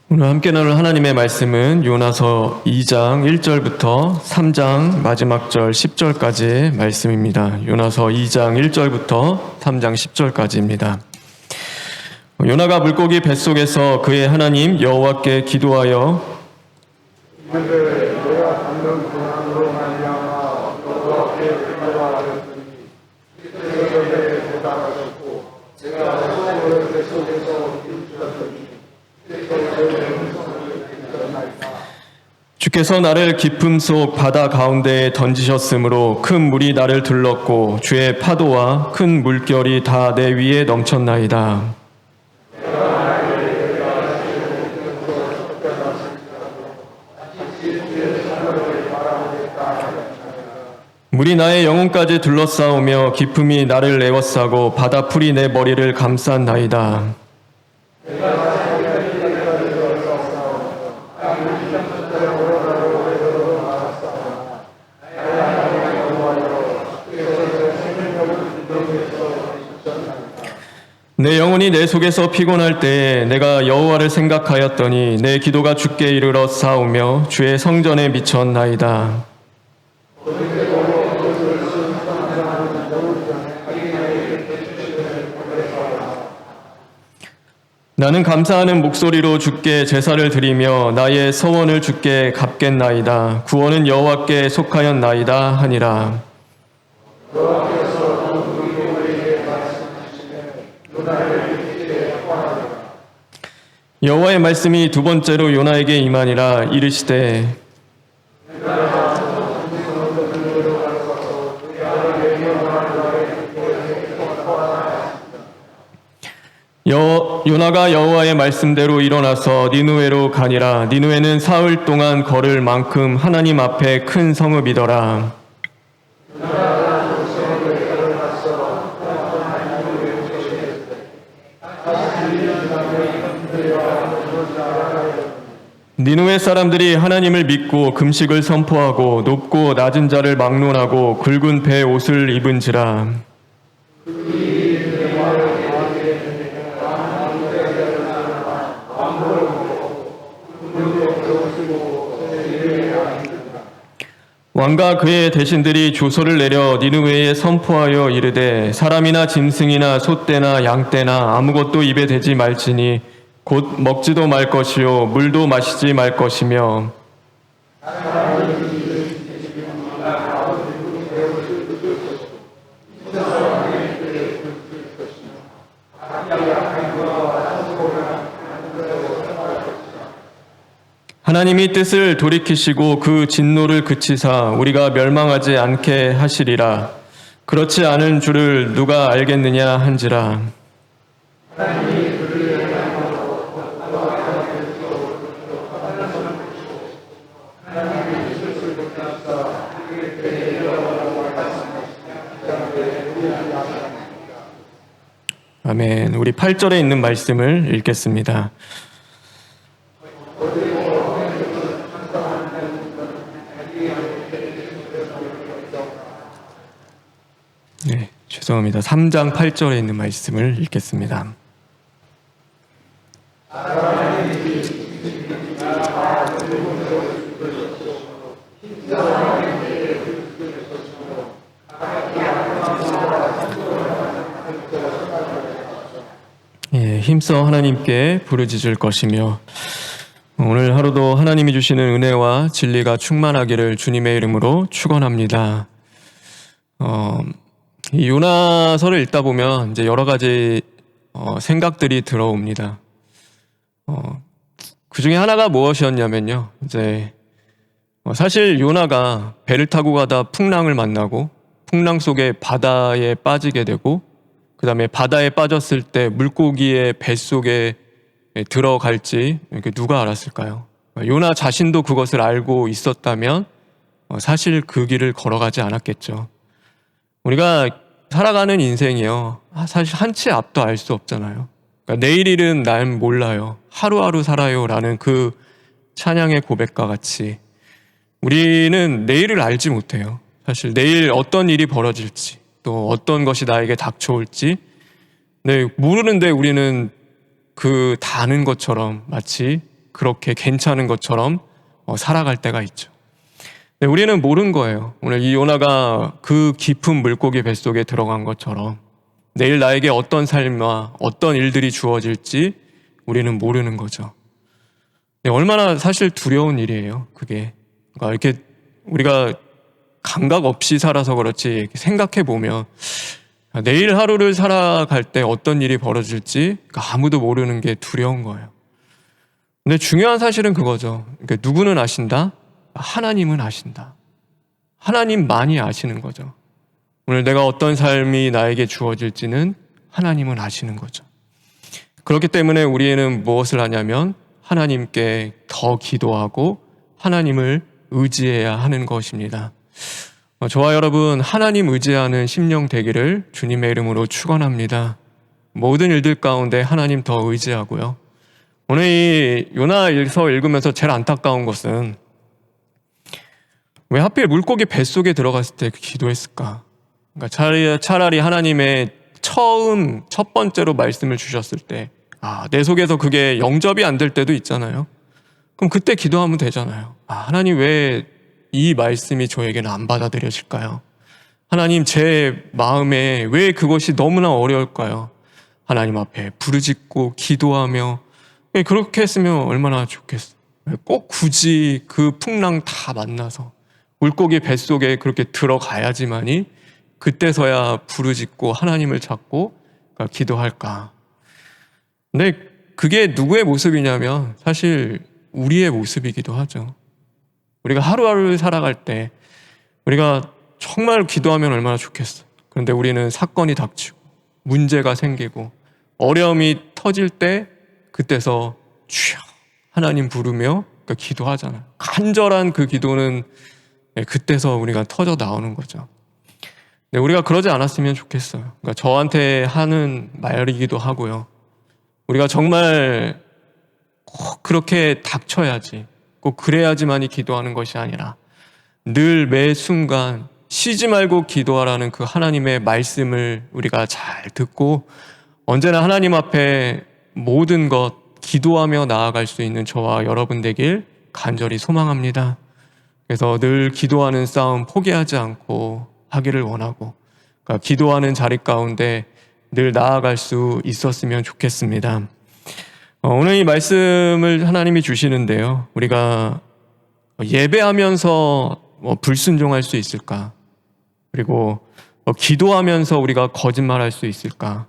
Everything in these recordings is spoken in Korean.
오늘 함께 나눌 하나님의 말씀은 요나서 2장 1절부터 3장 마지막 절 10절까지의 말씀입니다. 요나서 2장 1절부터 3장 10절까지입니다. 요나가 물고기 뱃속에서 그의 하나님 여호와께 기도하여 이들을 내가 받는 고난으로 말미암아 여호와께 기도하였더니 이들에게 대답하셨고 제가 소원을 뱃속에서 이루셨더니 주께서 나를 깊음 속 바다 가운데에 던지셨으므로 큰 물이 나를 들렀고 주의 파도와 큰 물결이 다 내 위에 넘쳤나이다. 물이 나의 영혼까지 둘러싸오며 깊음이 나를 에워싸고 바다풀이 내 머리를 감쌌나이다. 내 영혼이 내 속에서 피곤할 때에 내가 여호와를 생각하였더니 내 기도가 주께 이르러 싸우며 주의 성전에 미쳤나이다. 나는 감사하는 목소리로 주께 제사를 드리며 나의 서원을 주께 갚겠나이다. 구원은 여호와께 속하였나이다 하니라. 여호와의 말씀이 두 번째로 요나에게 임하니라. 이르시되 요나가 여호와의 말씀대로 일어나서 니느웨로 가니라. 니느웨는 사흘 동안 걸을 만큼 하나님 앞에 큰 성읍이더라. 니느웨 사람들이 하나님을 믿고 금식을 선포하고 높고 낮은 자를 막론하고 굵은 배 옷을 입은지라. 왕과 그의 대신들이 조서를 내려 니느웨에 선포하여 이르되 사람이나 짐승이나 소떼나 양떼나 아무것도 입에 대지 말지니 곧 먹지도 말 것이요 물도 마시지 말 것이며 하나님이 뜻을 돌이키시고 그 진노를 그치사 우리가 멸망하지 않게 하시리라. 그렇지 않은 줄을 누가 알겠느냐 한지라. 아멘. 우리 8절에 있는 말씀을 읽겠습니다. 네, 죄송합니다. 3장 8절에 있는 말씀을 읽겠습니다. 예, 힘써 하나님께 부르짖을 것이며 오늘 하루도 하나님이 주시는 은혜와 진리가 충만하기를 주님의 이름으로 축원합니다. 이 요나서를 읽다 보면 이제 여러 가지 생각들이 들어옵니다. 그 중에 하나가 무엇이었냐면요. 이제 사실 요나가 배를 타고 가다 풍랑을 만나고 풍랑 속에 바다에 빠지게 되고 그 다음에 바다에 빠졌을 때 물고기의 뱃속에 들어갈지 누가 알았을까요? 요나 자신도 그것을 알고 있었다면 사실 그 길을 걸어가지 않았겠죠. 우리가 살아가는 인생이요. 사실 한 치 앞도 알 수 없잖아요. 그러니까 내일 일은 난 몰라요. 하루하루 살아요. 라는 그 찬양의 고백과 같이 우리는 내일을 알지 못해요. 사실 내일 어떤 일이 벌어질지 또 어떤 것이 나에게 닥쳐올지 모르는데 우리는 그 다 아는 것처럼 마치 그렇게 괜찮은 것처럼 살아갈 때가 있죠. 근데 우리는 모르는 거예요. 오늘 이 요나가 그 깊은 물고기 뱃속에 들어간 것처럼 내일 나에게 어떤 삶과 어떤 일들이 주어질지 우리는 모르는 거죠. 얼마나 사실 두려운 일이에요, 그게. 그러니까 이렇게 우리가 감각 없이 살아서 그렇지 생각해 보면 내일 하루를 살아갈 때 어떤 일이 벌어질지 아무도 모르는 게 두려운 거예요. 근데 중요한 사실은 그거죠. 그러니까 누구는 아신다? 하나님은 아신다. 하나님만이 아시는 거죠. 오늘 내가 어떤 삶이 나에게 주어질지는 하나님은 아시는 거죠. 그렇기 때문에 우리는 무엇을 하냐면 하나님께 더 기도하고 하나님을 의지해야 하는 것입니다. 저와 여러분, 하나님 의지하는 심령 되기를 주님의 이름으로 축원합니다. 모든 일들 가운데 하나님 더 의지하고요. 오늘 이 요나서 읽으면서 제일 안타까운 것은 왜 하필 물고기 뱃속에 들어갔을 때 기도했을까? 그러니까 차라리 하나님의 첫 번째로 말씀을 주셨을 때 내 속에서 그게 영접이 안 될 때도 있잖아요. 그럼 그때 기도하면 되잖아요. 하나님 왜 이 말씀이 저에게는 안 받아들여질까요? 하나님 제 마음에 왜 그것이 너무나 어려울까요? 하나님 앞에 부르짖고 기도하며 그렇게 했으면 얼마나 좋겠어요. 꼭 굳이 그 풍랑 다 만나서 물고기 뱃속에 그렇게 들어가야지만이 그때서야 부르짖고 하나님을 찾고 기도할까? 근데 그게 누구의 모습이냐면 사실 우리의 모습이기도 하죠. 우리가 하루하루를 살아갈 때 우리가 정말 기도하면 얼마나 좋겠어. 그런데 우리는 사건이 닥치고 문제가 생기고 어려움이 터질 때 그때서 주여 하나님 부르며 기도하잖아요. 간절한 그 기도는 그때서 우리가 터져 나오는 거죠. 근데 우리가 그러지 않았으면 좋겠어요. 그러니까 저한테 하는 말이기도 하고요. 우리가 정말 꼭 그렇게 닥쳐야지, 꼭 그래야지만이 기도하는 것이 아니라 늘 매 순간 쉬지 말고 기도하라는 그 하나님의 말씀을 우리가 잘 듣고 언제나 하나님 앞에 모든 것 기도하며 나아갈 수 있는 저와 여러분 되길 간절히 소망합니다. 그래서 늘 기도하는 싸움 포기하지 않고 하기를 원하고 그러니까 기도하는 자리 가운데 늘 나아갈 수 있었으면 좋겠습니다. 오늘 이 말씀을 하나님이 주시는데요. 우리가 예배하면서 불순종할 수 있을까? 그리고 기도하면서 우리가 거짓말할 수 있을까?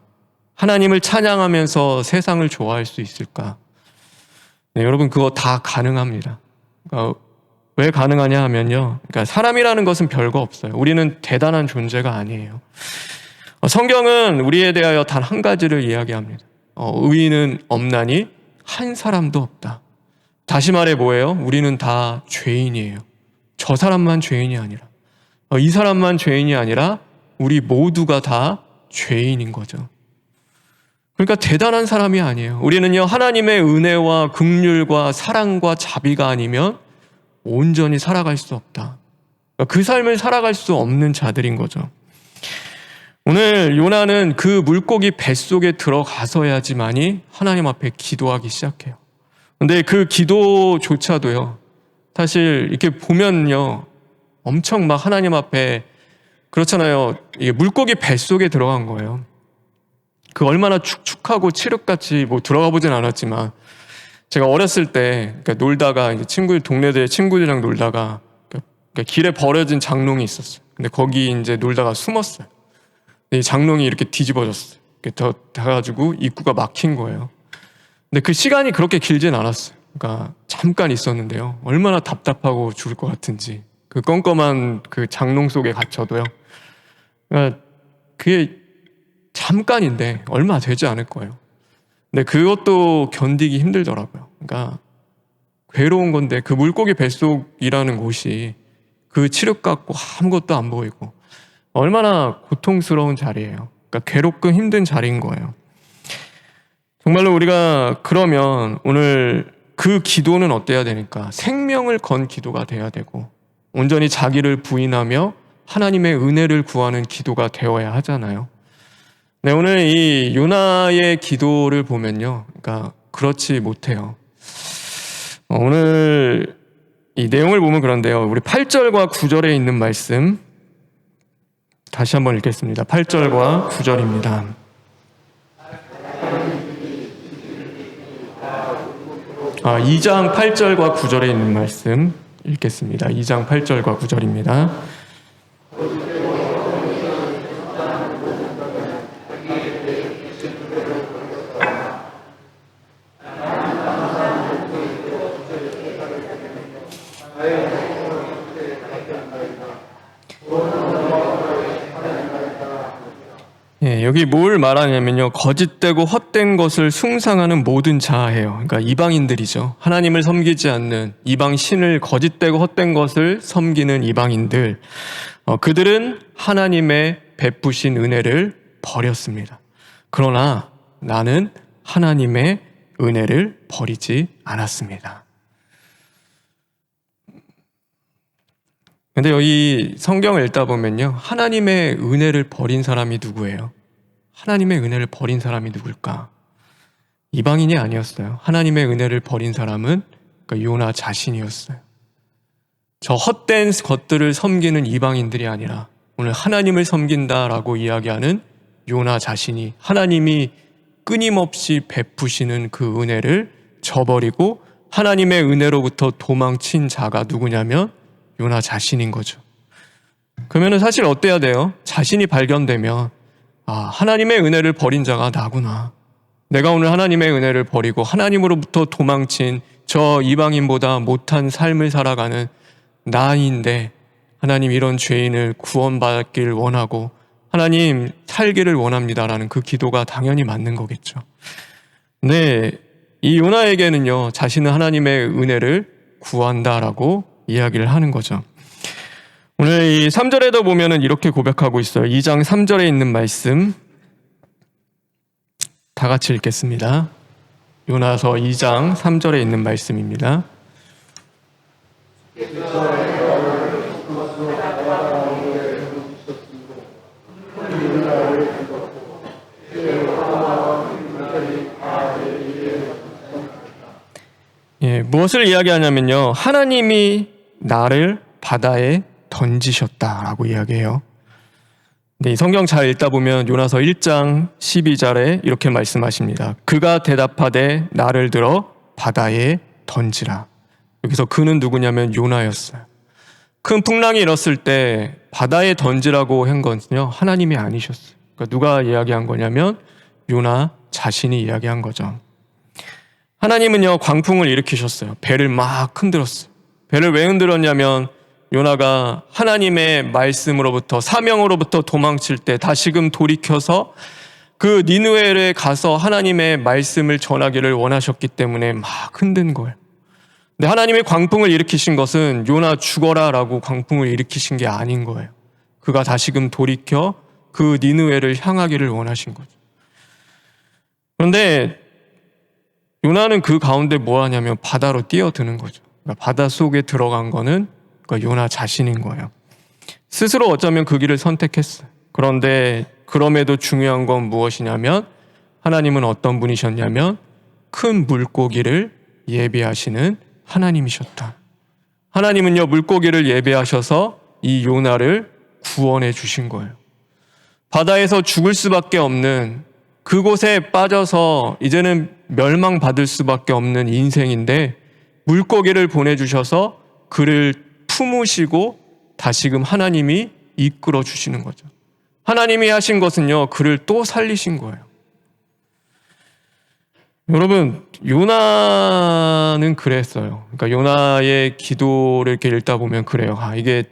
하나님을 찬양하면서 세상을 좋아할 수 있을까? 네, 여러분 그거 다 가능합니다. 그러니까 왜 가능하냐 하면요. 그러니까 사람이라는 것은 별거 없어요. 우리는 대단한 존재가 아니에요. 성경은 우리에 대하여 단 한 가지를 이야기합니다. 의인은 없나니 한 사람도 없다. 다시 말해 뭐예요? 우리는 다 죄인이에요. 저 사람만 죄인이 아니라 이 사람만 죄인이 아니라 우리 모두가 다 죄인인 거죠. 그러니까 대단한 사람이 아니에요. 우리는요 하나님의 은혜와 긍휼과 사랑과 자비가 아니면 온전히 살아갈 수 없다. 그 삶을 살아갈 수 없는 자들인 거죠. 오늘 요나는 그 물고기 뱃속에 들어가서야지만이 하나님 앞에 기도하기 시작해요. 근데 그 기도조차도요 사실 이렇게 보면요 엄청 막 하나님 앞에 그렇잖아요. 이게 물고기 뱃속에 들어간 거예요. 그 얼마나 축축하고 칠흑같이 들어가 보진 않았지만 제가 어렸을 때 놀다가 이제 동네들 친구들이랑 놀다가 길에 버려진 장롱이 있었어요. 근데 거기 이제 놀다가 숨었어요. 이 장롱이 이렇게 뒤집어졌어요. 더 가가지고 입구가 막힌 거예요. 근데 그 시간이 그렇게 길진 않았어요. 그러니까 잠깐 있었는데요. 얼마나 답답하고 죽을 것 같은지 그 껌껌한 그 장롱 속에 갇혀도요. 그러니까 그게 잠깐인데 얼마 되지 않을 거예요. 근데 그것도 견디기 힘들더라고요. 그러니까 괴로운 건데 그 물고기 뱃속이라는 곳이 그 칠흑 같고 아무것도 안 보이고 얼마나 고통스러운 자리예요. 그러니까 괴롭고 힘든 자리인 거예요. 정말로 우리가 그러면 오늘 그 기도는 어때야 되니까 생명을 건 기도가 돼야 되고 온전히 자기를 부인하며 하나님의 은혜를 구하는 기도가 되어야 하잖아요. 네, 오늘 이 요나의 기도를 보면요. 그러니까 그렇지 못해요. 오늘 이 내용을 보면 그런데요. 우리 8절과 9절에 있는 말씀 다시 한번 읽겠습니다. 8절과 9절입니다. 아, 2장 8절과 9절에 있는 말씀 읽겠습니다. 2장 8절과 9절입니다. 예, 여기 뭘 말하냐면요. 거짓되고 헛된 것을 숭상하는 모든 자아예요. 그러니까 이방인들이죠. 하나님을 섬기지 않는 이방 신을 거짓되고 헛된 것을 섬기는 이방인들. 그들은 하나님의 베푸신 은혜를 버렸습니다. 그러나 나는 하나님의 은혜를 버리지 않았습니다. 근데 여기 성경을 읽다 보면요. 하나님의 은혜를 버린 사람이 누구예요? 하나님의 은혜를 버린 사람이 누굴까? 이방인이 아니었어요. 하나님의 은혜를 버린 사람은 그러니까 요나 자신이었어요. 저 헛된 것들을 섬기는 이방인들이 아니라 오늘 하나님을 섬긴다라고 이야기하는 요나 자신이 하나님이 끊임없이 베푸시는 그 은혜를 저버리고 하나님의 은혜로부터 도망친 자가 누구냐면 요나 자신인 거죠. 그러면 사실 어때야 돼요? 자신이 발견되면 하나님의 은혜를 버린 자가 나구나. 내가 오늘 하나님의 은혜를 버리고 하나님으로부터 도망친 저 이방인보다 못한 삶을 살아가는 나인데 하나님 이런 죄인을 구원받기를 원하고 하나님 살기를 원합니다라는 그 기도가 당연히 맞는 거겠죠. 네, 이 요나에게는요 자신은 하나님의 은혜를 구한다라고 이야기를 하는 거죠. 오늘 이 3절에도 보면은 이렇게 고백하고 있어요. 2장 3절에 있는 말씀 다 같이 읽겠습니다. 요나서 2장 3절에 있는 말씀입니다. 예, 무엇을 이야기하냐면요. 하나님이 나를 바다에 던지셨다라고 이야기해요. 근데 이 성경 잘 읽다 보면 요나서 1장 12절에 이렇게 말씀하십니다. 그가 대답하되 나를 들어 바다에 던지라. 여기서 그는 누구냐면 요나였어요. 큰 풍랑이 일었을 때 바다에 던지라고 한 건요 하나님이 아니셨어요. 그러니까 누가 이야기한 거냐면 요나 자신이 이야기한 거죠. 하나님은요 광풍을 일으키셨어요. 배를 막 흔들었어요. 배를 왜 흔들었냐면 요나가 하나님의 말씀으로부터 사명으로부터 도망칠 때 다시금 돌이켜서 그 니느웨에 가서 하나님의 말씀을 전하기를 원하셨기 때문에 막 흔든 거예요. 근데 하나님이 광풍을 일으키신 것은 요나 죽어라라고 광풍을 일으키신 게 아닌 거예요. 그가 다시금 돌이켜 그 니느웨를 향하기를 원하신 거죠. 그런데 요나는 그 가운데 뭐 하냐면 바다로 뛰어드는 거죠. 그러니까 바다 속에 들어간 거는 그러니까 요나 자신인 거예요. 스스로 어쩌면 그 길을 선택했어요. 그런데 그럼에도 중요한 건 무엇이냐면 하나님은 어떤 분이셨냐면 큰 물고기를 예비하시는 하나님이셨다. 하나님은요 물고기를 예비하셔서 이 요나를 구원해 주신 거예요. 바다에서 죽을 수밖에 없는 그곳에 빠져서 이제는 멸망받을 수밖에 없는 인생인데 물고기를 보내주셔서 그를 품으시고 다시금 하나님이 이끌어 주시는 거죠. 하나님이 하신 것은요 그를 또 살리신 거예요. 여러분 요나는 그랬어요. 그러니까 요나의 기도를 이렇게 읽다 보면 그래요. 이게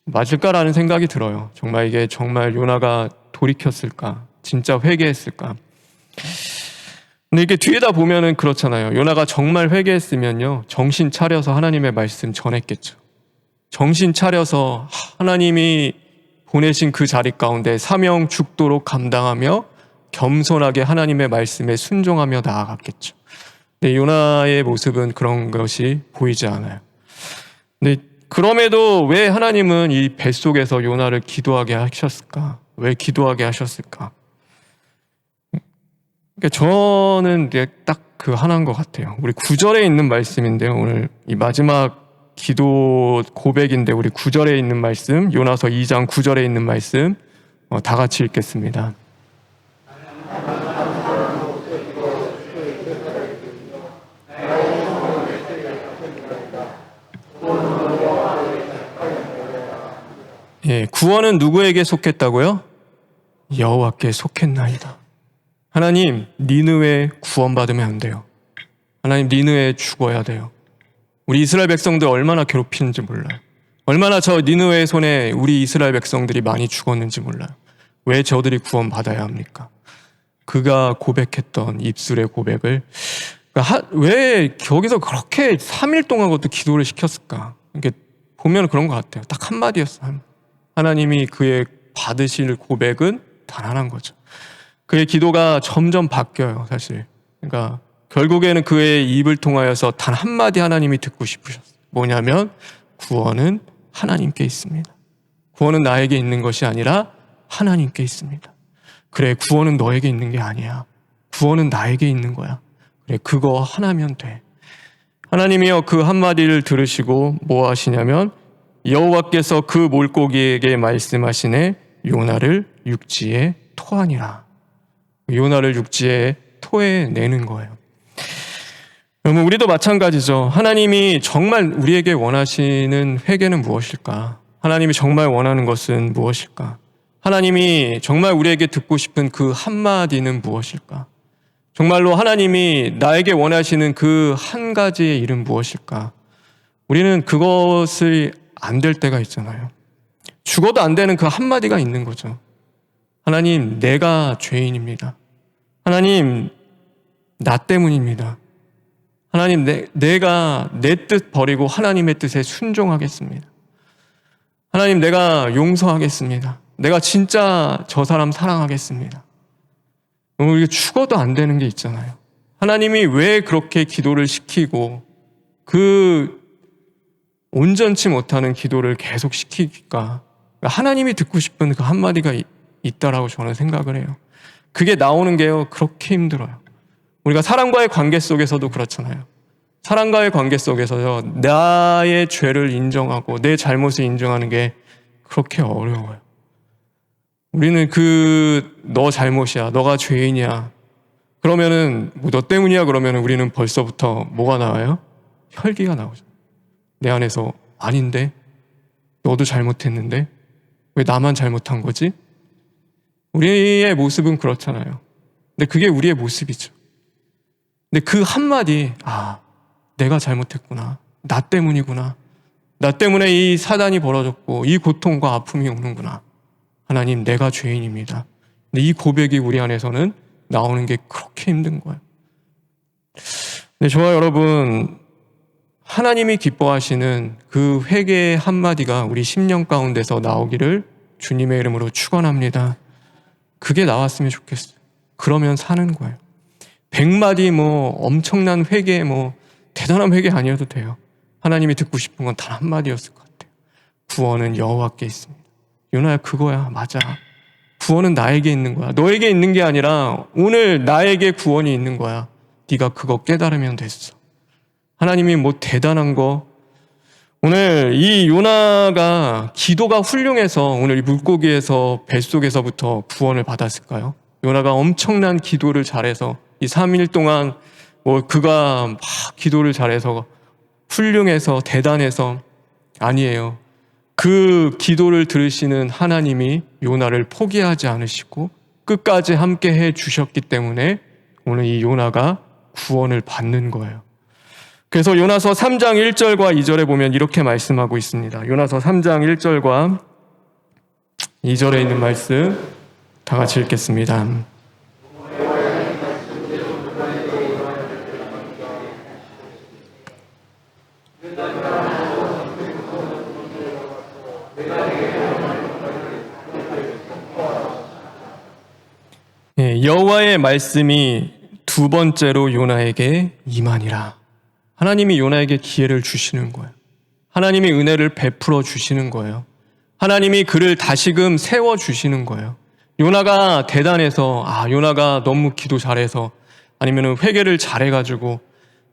맞을까라는 생각이 들어요. 정말 이게 정말 요나가 돌이켰을까? 진짜 회개했을까? 근데 이게 뒤에다 보면은 그렇잖아요. 요나가 정말 회개했으면요 정신 차려서 하나님의 말씀 전했겠죠. 정신 차려서 하나님이 보내신 그 자리 가운데 사명 죽도록 감당하며 겸손하게 하나님의 말씀에 순종하며 나아갔겠죠. 근데 요나의 모습은 그런 것이 보이지 않아요. 근데 그럼에도 왜 하나님은 이 뱃속에서 요나를 기도하게 하셨을까? 왜 기도하게 하셨을까? 그러니까 저는 딱 그 하나인 것 같아요. 우리 9절에 있는 말씀인데요. 오늘 이 마지막 기도 고백인데 우리 9절에 있는 말씀, 요나서 2장 9절에 있는 말씀 다 같이 읽겠습니다. 예, 구원은 누구에게 속했다고요? 여호와께 속했나이다. 하나님, 니느웨 구원받으면 안 돼요. 하나님, 니느웨 죽어야 돼요. 우리 이스라엘 백성들 얼마나 괴롭히는지 몰라요. 얼마나 저 니느웨의 손에 우리 이스라엘 백성들이 많이 죽었는지 몰라요. 왜 저들이 구원받아야 합니까? 그가 고백했던 입술의 고백을 왜 거기서 그렇게 3일 동안 그것도 기도를 시켰을까? 이게 보면 그런 것 같아요. 딱 한마디였어요. 하나님이 그의 받으실 고백은 단 하나인 거죠. 그의 기도가 점점 바뀌어요, 사실. 그러니까 결국에는 그의 입을 통하여서 단 한마디 하나님이 듣고 싶으셨어요. 뭐냐면 구원은 하나님께 있습니다. 구원은 나에게 있는 것이 아니라 하나님께 있습니다. 그래, 구원은 너에게 있는 게 아니야. 구원은 나에게 있는 거야. 그래, 그거 하나면 돼. 하나님이여 그 한마디를 들으시고 뭐 하시냐면 여호와께서 그 물고기에게 말씀하시네 요나를 육지에 토하니라. 요나를 육지에 토해내는 거예요. 여러분, 우리도 마찬가지죠. 하나님이 정말 우리에게 원하시는 회개는 무엇일까? 하나님이 정말 원하는 것은 무엇일까? 하나님이 정말 우리에게 듣고 싶은 그 한마디는 무엇일까? 정말로 하나님이 나에게 원하시는 그 한 가지의 일은 무엇일까? 우리는 그것을 안 될 때가 있잖아요. 죽어도 안 되는 그 한마디가 있는 거죠. 하나님, 내가 죄인입니다. 하나님, 나 때문입니다. 하나님, 내가 내 뜻 버리고 하나님의 뜻에 순종하겠습니다. 하나님, 내가 용서하겠습니다. 내가 진짜 저 사람 사랑하겠습니다. 우리가 죽어도 안 되는 게 있잖아요. 하나님이 왜 그렇게 기도를 시키고 그 온전치 못하는 기도를 계속 시킬까? 하나님이 듣고 싶은 그 한마디가 있다라고 저는 생각을 해요. 그게 나오는 게요, 그렇게 힘들어요. 우리가 사람과의 관계 속에서도 그렇잖아요. 사람과의 관계 속에서요, 나의 죄를 인정하고 내 잘못을 인정하는 게 그렇게 어려워요. 우리는 너 잘못이야, 너가 죄인이야. 그러면은 너 때문이야 그러면은 우리는 벌써부터 뭐가 나와요? 혈기가 나오죠. 내 안에서 아닌데, 너도 잘못했는데 왜 나만 잘못한 거지? 우리의 모습은 그렇잖아요. 근데 그게 우리의 모습이죠. 근데 그 한마디, 내가 잘못했구나. 나 때문이구나. 나 때문에 이 사단이 벌어졌고 이 고통과 아픔이 오는구나. 하나님, 내가 죄인입니다. 근데 이 고백이 우리 안에서는 나오는 게 그렇게 힘든 거예요. 근데 저와 여러분, 하나님이 기뻐하시는 그 회개의 한마디가 우리 심령 가운데서 나오기를 주님의 이름으로 축원합니다. 그게 나왔으면 좋겠어요. 그러면 사는 거예요. 100마디 엄청난 회개 대단한 회개 아니어도 돼요. 하나님이 듣고 싶은 건 단 한마디였을 것 같아요. 구원은 여호와께 있습니다. 요나야, 그거야. 맞아. 구원은 나에게 있는 거야. 너에게 있는 게 아니라 오늘 나에게 구원이 있는 거야. 네가 그거 깨달으면 됐어. 하나님이 대단한 거, 오늘 이 요나가 기도가 훌륭해서 오늘 이 물고기에서 뱃속에서부터 구원을 받았을까요? 요나가 엄청난 기도를 잘해서 이 3일 동안 그가 막 기도를 잘해서 훌륭해서 대단해서 아니에요. 그 기도를 들으시는 하나님이 요나를 포기하지 않으시고 끝까지 함께 해 주셨기 때문에 오늘 이 요나가 구원을 받는 거예요. 그래서 요나서 3장 1절과 2절에 보면 이렇게 말씀하고 있습니다. 요나서 3장 1절과 2절에 있는 말씀 다 같이 읽겠습니다. 여호와의 말씀이 두 번째로 요나에게 임하니라. 하나님이 요나에게 기회를 주시는 거예요. 하나님이 은혜를 베풀어 주시는 거예요. 하나님이 그를 다시금 세워주시는 거예요. 요나가 대단해서, 요나가 너무 기도 잘해서, 아니면 회개를 잘해가지고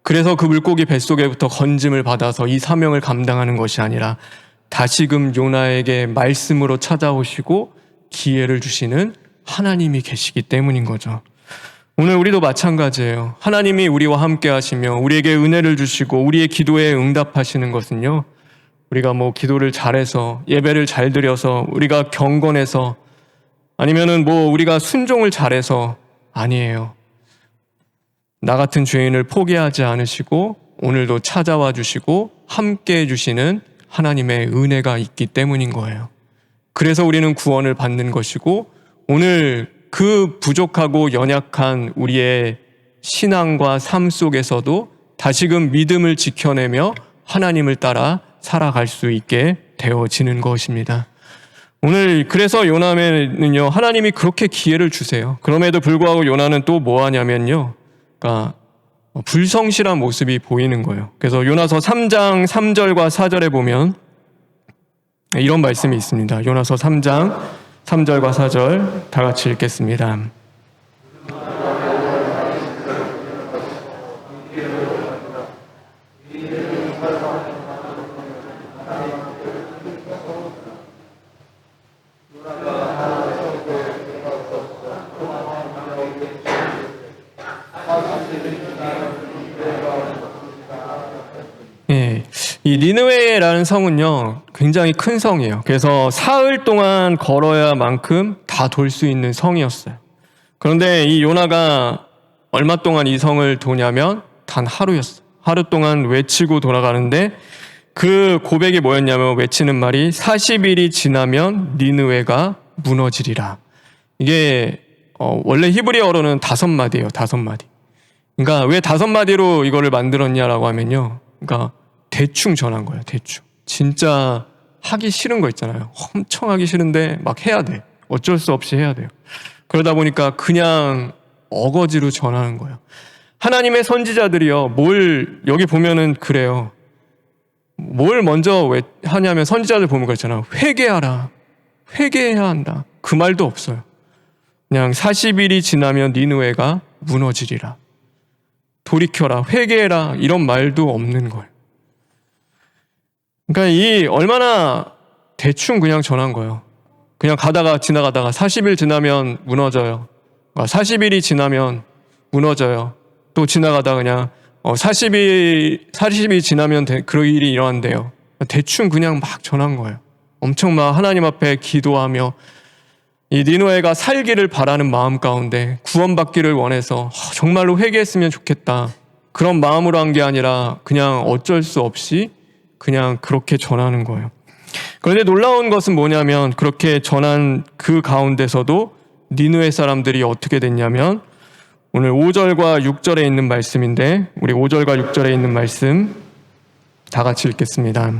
그래서 그 물고기 뱃속에부터 건짐을 받아서 이 사명을 감당하는 것이 아니라 다시금 요나에게 말씀으로 찾아오시고 기회를 주시는 하나님이 계시기 때문인 거죠. 오늘 우리도 마찬가지예요. 하나님이 우리와 함께 하시며 우리에게 은혜를 주시고 우리의 기도에 응답하시는 것은요, 우리가 기도를 잘해서 예배를 잘 드려서 우리가 경건해서 아니면은 우리가 순종을 잘해서 아니에요. 나 같은 죄인을 포기하지 않으시고 오늘도 찾아와 주시고 함께 해주시는 하나님의 은혜가 있기 때문인 거예요. 그래서 우리는 구원을 받는 것이고 오늘 그 부족하고 연약한 우리의 신앙과 삶 속에서도 다시금 믿음을 지켜내며 하나님을 따라 살아갈 수 있게 되어지는 것입니다. 오늘 그래서 요나에는요, 하나님이 그렇게 기회를 주세요. 그럼에도 불구하고 요나는 또 뭐 하냐면요, 그러니까 불성실한 모습이 보이는 거예요. 그래서 요나서 3장 3절과 4절에 보면 이런 말씀이 있습니다. 요나서 3장 3절과 4절 다 같이 읽겠습니다. 이 니느웨라는 성은요, 굉장히 큰 성이에요. 그래서 사흘 동안 걸어야만큼 다 돌 수 있는 성이었어요. 그런데 이 요나가 얼마 동안 이 성을 도냐면 단 하루였어요. 하루 동안 외치고 돌아가는데 그 고백이 뭐였냐면 외치는 말이 40일이 지나면 니느웨가 무너지리라. 이게 원래 히브리어로는 5마디예요. 5마디. 그러니까 왜 5마디로 이거를 만들었냐라고 하면요, 그러니까 대충 전한 거예요. 대충. 진짜 하기 싫은 거 있잖아요. 엄청 하기 싫은데 막 해야 돼. 어쩔 수 없이 해야 돼요. 그러다 보니까 그냥 어거지로 전하는 거예요. 하나님의 선지자들이요, 여기 보면은 그래요. 뭘 먼저 하냐면 선지자들 보면 그렇잖아요. 회개하라. 회개해야 한다. 그 말도 없어요. 그냥 40일이 지나면 니느웨가 무너지리라. 돌이켜라. 회개해라. 이런 말도 없는 거예요. 그러니까 얼마나 대충 그냥 전한 거예요. 그냥 지나가다가 40일 지나면 무너져요. 40일이 지나면 무너져요. 또 지나가다 그냥 40일이 지나면 그 일이 일어난대요. 대충 그냥 막 전한 거예요. 엄청 막 하나님 앞에 기도하며 이 니느웨가 살기를 바라는 마음 가운데 구원받기를 원해서 정말로 회개했으면 좋겠다. 그런 마음으로 한 게 아니라 그냥 어쩔 수 없이 그냥 그렇게 전하는 거예요. 그런데 놀라운 것은 뭐냐면 그렇게 전한 그 가운데서도 니느웨 사람들이 어떻게 됐냐면 오늘 5절과 6절에 있는 말씀인데 우리 5절과 6절에 있는 말씀 다 같이 읽겠습니다.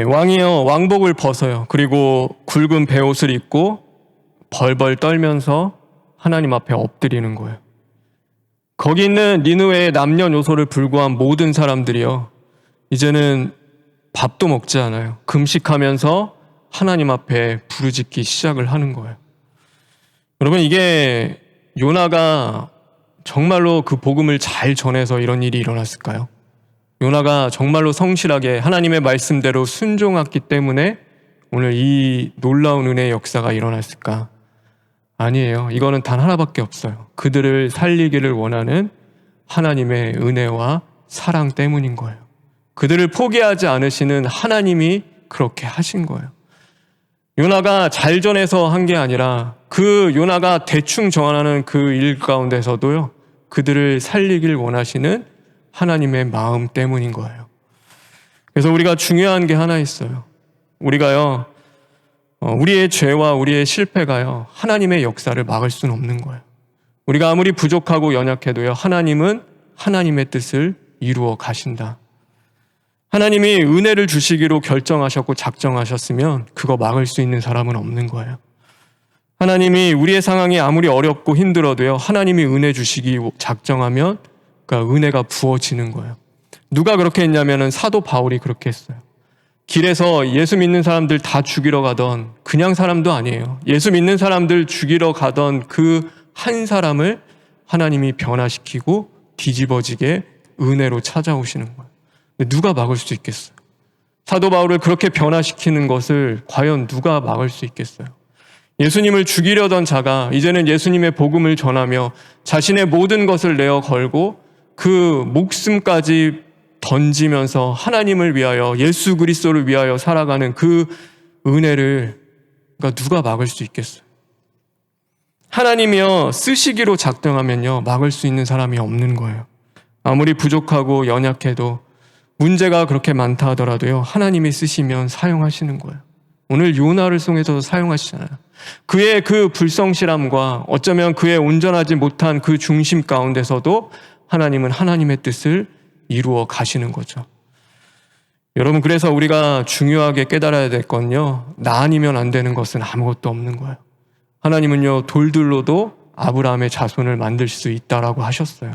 왕이요, 왕복을 벗어요. 그리고 굵은 베옷을 입고 벌벌 떨면서 하나님 앞에 엎드리는 거예요. 거기 있는 니느웨의 남녀노소를 불구한 모든 사람들이요, 이제는 밥도 먹지 않아요. 금식하면서 하나님 앞에 부르짖기 시작을 하는 거예요. 여러분, 이게 요나가 정말로 그 복음을 잘 전해서 이런 일이 일어났을까요? 요나가 정말로 성실하게 하나님의 말씀대로 순종했기 때문에 오늘 이 놀라운 은혜의 역사가 일어났을까? 아니에요. 이거는 단 하나밖에 없어요. 그들을 살리기를 원하는 하나님의 은혜와 사랑 때문인 거예요. 그들을 포기하지 않으시는 하나님이 그렇게 하신 거예요. 요나가 잘 전해서 한 게 아니라 그 요나가 대충 전하는 그 일 가운데서도요, 그들을 살리길 원하시는 하나님의 마음 때문인 거예요. 그래서 우리가 중요한 게 하나 있어요. 우리가요, 우리의 죄와 우리의 실패가요, 하나님의 역사를 막을 수는 없는 거예요. 우리가 아무리 부족하고 연약해도요, 하나님은 하나님의 뜻을 이루어 가신다. 하나님이 은혜를 주시기로 결정하셨고 작정하셨으면 그거 막을 수 있는 사람은 없는 거예요. 하나님이 우리의 상황이 아무리 어렵고 힘들어도요, 하나님이 은혜 주시기 작정하면 그러니까 은혜가 부어지는 거예요. 누가 그렇게 했냐면은 사도 바울이 그렇게 했어요. 길에서 예수 믿는 사람들 다 죽이러 가던 그냥 사람도 아니에요. 예수 믿는 사람들 죽이러 가던 그 한 사람을 하나님이 변화시키고 뒤집어지게 은혜로 찾아오시는 거예요. 누가 막을 수 있겠어요? 사도 바울을 그렇게 변화시키는 것을 과연 누가 막을 수 있겠어요? 예수님을 죽이려던 자가 이제는 예수님의 복음을 전하며 자신의 모든 것을 내어 걸고 그 목숨까지 던지면서 하나님을 위하여 예수 그리스도를 위하여 살아가는 그 은혜를 그러니까 누가 막을 수 있겠어요? 하나님이여 쓰시기로 작정하면요 막을 수 있는 사람이 없는 거예요. 아무리 부족하고 연약해도 문제가 그렇게 많다 하더라도요 하나님이 쓰시면 사용하시는 거예요. 오늘 요나를 통해서도 사용하시잖아요. 그의 그 불성실함과 어쩌면 그의 온전하지 못한 그 중심 가운데서도 하나님은 하나님의 뜻을 이루어 가시는 거죠. 여러분, 그래서 우리가 중요하게 깨달아야 될 건요, 나 아니면 안 되는 것은 아무것도 없는 거예요. 하나님은요 돌들로도 아브라함의 자손을 만들 수 있다라고 하셨어요.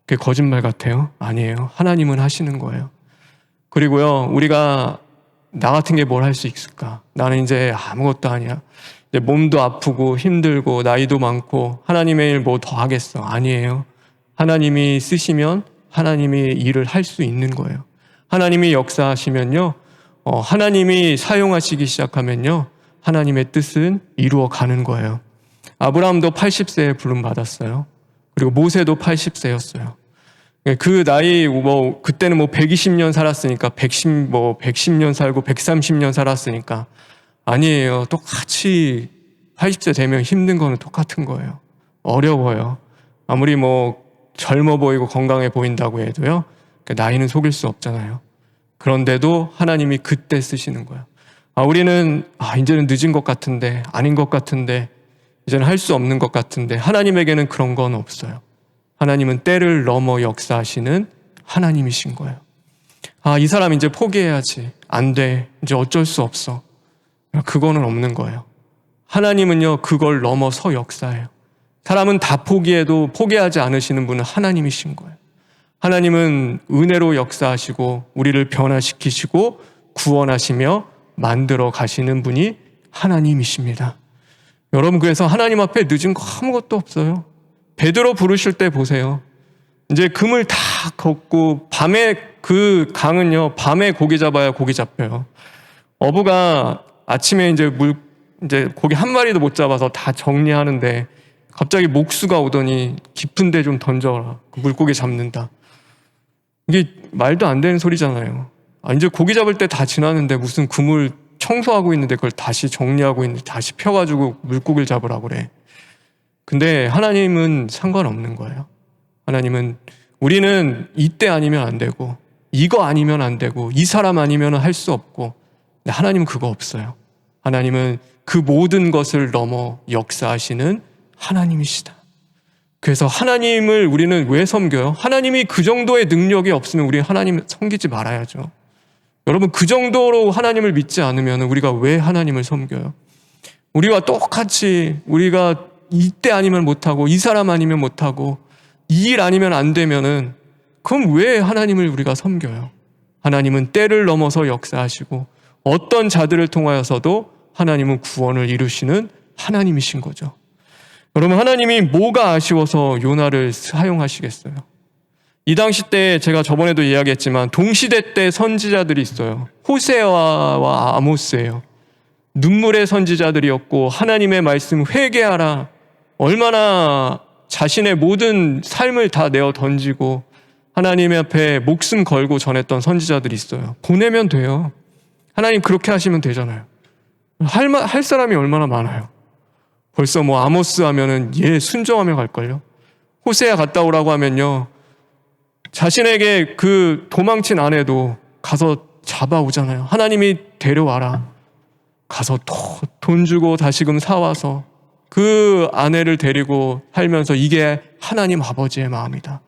그게 거짓말 같아요? 아니에요. 하나님은 하시는 거예요. 그리고요 우리가 나 같은 게 뭘 할 수 있을까? 나는 이제 아무것도 아니야. 이제 몸도 아프고 힘들고 나이도 많고 하나님의 일 뭐 더 하겠어? 아니에요. 하나님이 쓰시면 하나님이 일을 할 수 있는 거예요. 하나님이 역사하시면요 하나님이 사용하시기 시작하면요 하나님의 뜻은 이루어 가는 거예요. 아브라함도 80세에 부름 받았어요. 그리고 모세도 80세였어요. 그 나이 그때는 120년 살았으니까 110년 살고 130년 살았으니까 아니에요. 똑같이 80세 되면 힘든 거는 똑같은 거예요. 어려워요. 아무리 젊어 보이고 건강해 보인다고 해도요 나이는 속일 수 없잖아요. 그런데도 하나님이 그때 쓰시는 거예요. 우리는 이제는 늦은 것 같은데, 아닌 것 같은데, 이제는 할 수 없는 것 같은데, 하나님에게는 그런 건 없어요. 하나님은 때를 넘어 역사하시는 하나님이신 거예요. 이 사람 이제 포기해야지. 안 돼. 이제 어쩔 수 없어. 그거는 없는 거예요. 하나님은요 그걸 넘어서 역사해요. 사람은 다 포기해도 포기하지 않으시는 분은 하나님이신 거예요. 하나님은 은혜로 역사하시고 우리를 변화시키시고 구원하시며 만들어 가시는 분이 하나님이십니다. 여러분, 그래서 하나님 앞에 늦은 거 아무것도 없어요. 베드로 부르실 때 보세요. 이제 금을 다 걷고 밤에 그 강은요 밤에 고기 잡아야 고기 잡혀요. 어부가 아침에 이제 고기 한 마리도 못 잡아서 다 정리하는데 갑자기 목수가 오더니 깊은 데 좀 던져라. 물고기 잡는다. 이게 말도 안 되는 소리잖아요. 이제 고기 잡을 때 다 지났는데 무슨 그물 청소하고 있는데 그걸 다시 정리하고 있는데 다시 펴가지고 물고기를 잡으라고 그래. 근데 하나님은 상관없는 거예요. 하나님은 우리는 이때 아니면 안 되고 이거 아니면 안 되고 이 사람 아니면 할 수 없고, 근데 하나님은 그거 없어요. 하나님은 그 모든 것을 넘어 역사하시는 하나님이시다. 그래서 하나님을 우리는 왜 섬겨요? 하나님이 그 정도의 능력이 없으면 우리 하나님 섬기지 말아야죠. 여러분, 그 정도로 하나님을 믿지 않으면 우리가 왜 하나님을 섬겨요? 우리와 똑같이 우리가 이때 아니면 못하고 이 사람 아니면 못하고 이 일 아니면 안 되면은 그럼 왜 하나님을 우리가 섬겨요? 하나님은 때를 넘어서 역사하시고 어떤 자들을 통하여서도 하나님은 구원을 이루시는 하나님이신 거죠. 여러분, 하나님이 뭐가 아쉬워서 요나를 사용하시겠어요? 이 당시 때 제가 저번에도 이야기했지만 동시대 때 선지자들이 있어요. 호세아와 아모스예요. 눈물의 선지자들이었고 하나님의 말씀 회개하라, 얼마나 자신의 모든 삶을 다 내어 던지고 하나님 앞에 목숨 걸고 전했던 선지자들이 있어요. 보내면 돼요. 하나님 그렇게 하시면 되잖아요. 할 사람이 얼마나 많아요. 벌써 아모스 하면은 순종하며 갈걸요. 호세아 갔다 오라고 하면요, 자신에게 그 도망친 아내도 가서 잡아오잖아요. 하나님이 데려와라. 가서 돈 주고 다시금 사와서 그 아내를 데리고 살면서 이게 하나님 아버지의 마음이다.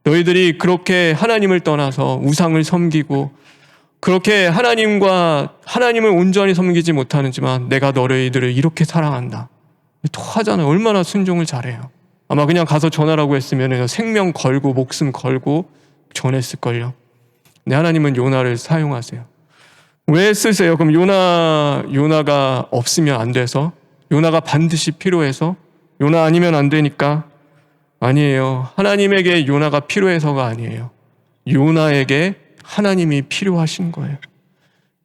너희들이 그렇게 하나님을 떠나서 우상을 섬기고 그렇게 하나님을 온전히 섬기지 못하는지만 내가 너희들을 이렇게 사랑한다. 또 하잖아요. 얼마나 순종을 잘해요. 아마 그냥 가서 전하라고 했으면 생명 걸고 목숨 걸고 전했을걸요. 근데 하나님은 요나를 사용하세요. 왜 쓰세요? 그럼 요나가 없으면 안 돼서? 요나가 반드시 필요해서? 요나 아니면 안 되니까? 아니에요. 하나님에게 요나가 필요해서가 아니에요. 요나에게 하나님이 필요하신 거예요.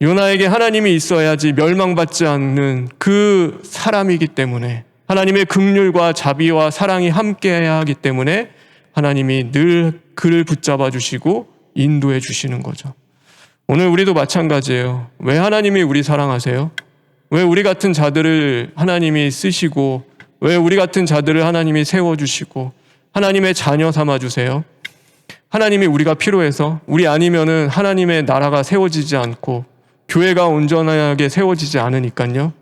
요나에게 하나님이 있어야지 멸망받지 않는 그 사람이기 때문에, 하나님의 긍휼과 자비와 사랑이 함께해야 하기 때문에 하나님이 늘 그를 붙잡아 주시고 인도해 주시는 거죠. 오늘 우리도 마찬가지예요. 왜 하나님이 우리 사랑하세요? 왜 우리 같은 자들을 하나님이 쓰시고, 왜 우리 같은 자들을 하나님이 세워주시고 하나님의 자녀 삼아주세요? 하나님이 우리가 필요해서, 우리 아니면은 하나님의 나라가 세워지지 않고 교회가 온전하게 세워지지 않으니까요.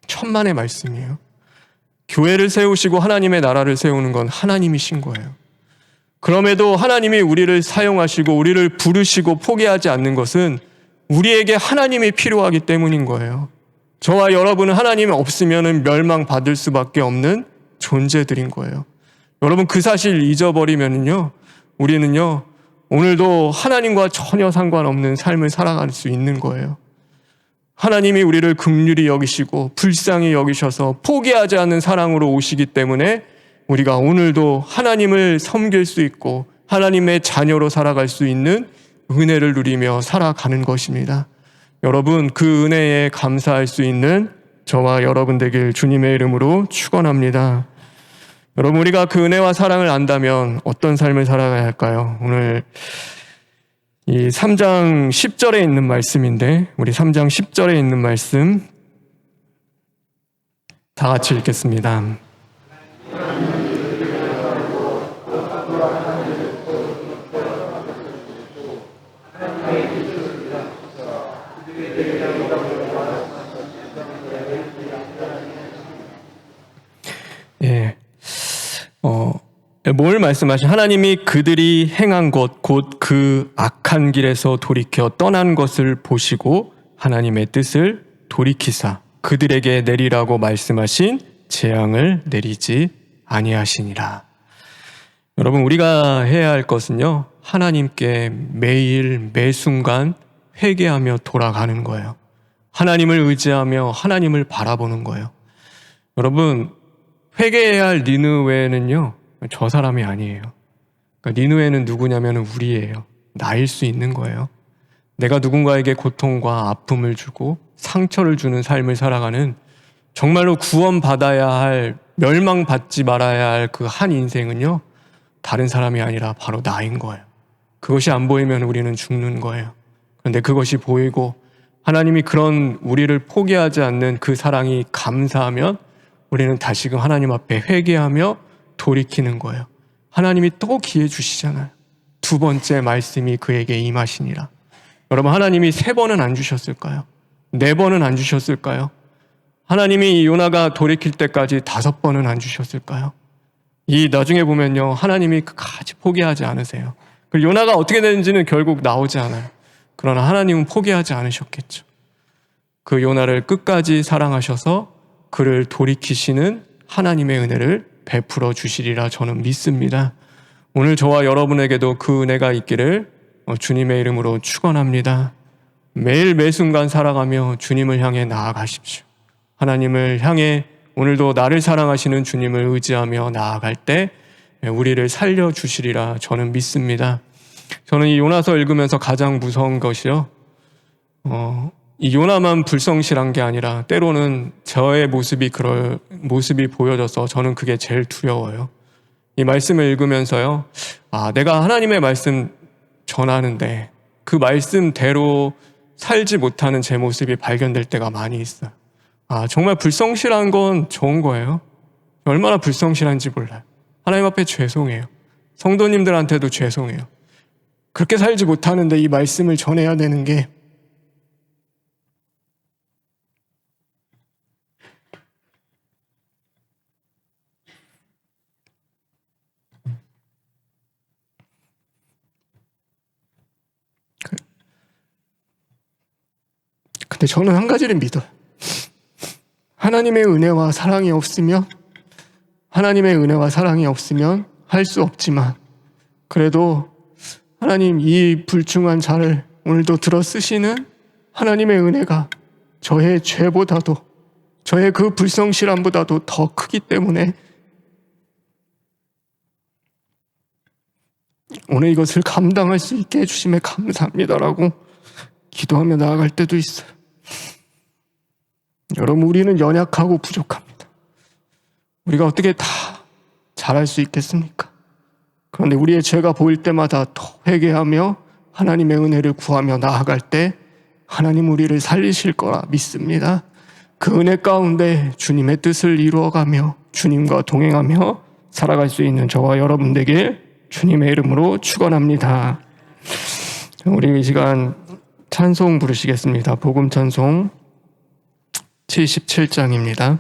천만의 말씀이에요. 교회를 세우시고 하나님의 나라를 세우는 건 하나님이신 거예요. 그럼에도 하나님이 우리를 사용하시고 우리를 부르시고 포기하지 않는 것은 우리에게 하나님이 필요하기 때문인 거예요. 저와 여러분은 하나님이 없으면 멸망받을 수밖에 없는 존재들인 거예요. 여러분, 그 사실 잊어버리면요, 우리는요 오늘도 하나님과 전혀 상관없는 삶을 살아갈 수 있는 거예요. 하나님이 우리를 긍휼히 여기시고 불쌍히 여기셔서 포기하지 않는 사랑으로 오시기 때문에 우리가 오늘도 하나님을 섬길 수 있고 하나님의 자녀로 살아갈 수 있는 은혜를 누리며 살아가는 것입니다. 여러분, 그 은혜에 감사할 수 있는 저와 여러분 되길 주님의 이름으로 축원합니다. 여러분, 우리가 그 은혜와 사랑을 안다면 어떤 삶을 살아가야 할까요? 오늘 이 3장 10절에 있는 말씀인데, 우리 3장 10절에 있는 말씀 다 같이 읽겠습니다. 예. 뭘 말씀하신? 하나님이 그들이 행한 것, 곧 그 악한 길에서 돌이켜 떠난 것을 보시고 하나님의 뜻을 돌이키사 그들에게 내리라고 말씀하신 재앙을 내리지 아니하시니라. 여러분, 우리가 해야 할 것은요, 하나님께 매일 매순간 회개하며 돌아가는 거예요. 하나님을 의지하며 하나님을 바라보는 거예요. 여러분, 회개해야 할 니느웨는요, 저 사람이 아니에요. 그러니까 니느웨는 누구냐면 우리예요. 나일 수 있는 거예요. 내가 누군가에게 고통과 아픔을 주고 상처를 주는 삶을 살아가는, 정말로 구원받아야 할, 멸망받지 말아야 할 그 한 인생은요, 다른 사람이 아니라 바로 나인 거예요. 그것이 안 보이면 우리는 죽는 거예요. 그런데 그것이 보이고 하나님이 그런 우리를 포기하지 않는 그 사랑이 감사하면 우리는 다시금 하나님 앞에 회개하며 돌이키는 거예요. 하나님이 또 기회 주시잖아요. 두 번째 말씀이 그에게 임하시니라. 여러분, 하나님이 3번은 안 주셨을까요? 4번은 안 주셨을까요? 하나님이 요나가 돌이킬 때까지 5번은 안 주셨을까요? 이 나중에 보면요, 하나님이 끝까지 포기하지 않으세요. 그 요나가 어떻게 되는지는 결국 나오지 않아요. 그러나 하나님은 포기하지 않으셨겠죠. 그 요나를 끝까지 사랑하셔서 그를 돌이키시는 하나님의 은혜를 베풀어 주시리라 저는 믿습니다. 오늘 저와 여러분에게도 그 은혜가 있기를 주님의 이름으로 축원합니다. 매일 매순간 살아가며 주님을 향해 나아가십시오. 하나님을 향해 오늘도 나를 사랑하시는 주님을 의지하며 나아갈 때 우리를 살려주시리라 저는 믿습니다. 저는 이 요나서 읽으면서 가장 무서운 것이요, 이 요나만 불성실한 게 아니라 때로는 저의 모습이 보여져서 저는 그게 제일 두려워요. 이 말씀을 읽으면서요, 내가 하나님의 말씀 전하는데 그 말씀대로 살지 못하는 제 모습이 발견될 때가 많이 있어요. 정말 불성실한 건 좋은 거예요. 얼마나 불성실한지 몰라요. 하나님 앞에 죄송해요. 성도님들한테도 죄송해요. 그렇게 살지 못하는데 이 말씀을 전해야 되는 게 근데 저는 한 가지를 믿어요. 하나님의 은혜와 사랑이 없으면 할 수 없지만, 그래도 하나님 이 불충한 자를 오늘도 들어 쓰시는 하나님의 은혜가 저의 죄보다도, 저의 그 불성실함보다도 더 크기 때문에 오늘 이것을 감당할 수 있게 해주심에 감사합니다라고 기도하며 나아갈 때도 있어요. 여러분, 우리는 연약하고 부족합니다. 우리가 어떻게 다 잘할 수 있겠습니까? 그런데 우리의 죄가 보일 때마다 더 회개하며 하나님의 은혜를 구하며 나아갈 때 하나님 우리를 살리실 거라 믿습니다. 그 은혜 가운데 주님의 뜻을 이루어가며 주님과 동행하며 살아갈 수 있는 저와 여러분 되길 주님의 이름으로 축원합니다. 우리 이 시간 찬송 부르시겠습니다. 복음 찬송 77장입니다.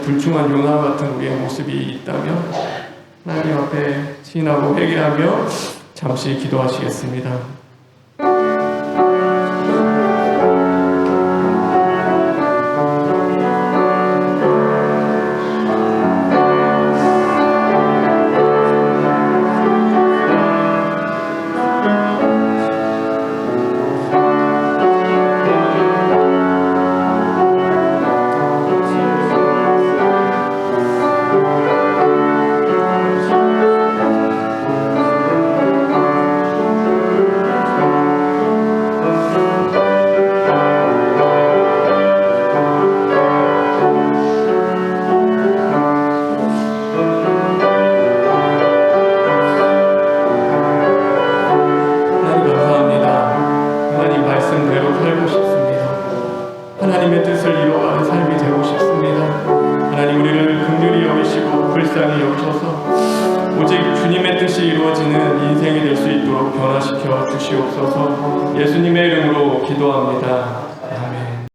불충한 요나 같은 우리의 모습이 있다면 하나님 앞에 시인하고 회개하며 잠시 기도하시겠습니다. 주시옵소서. 예수님의 이름으로 기도합니다.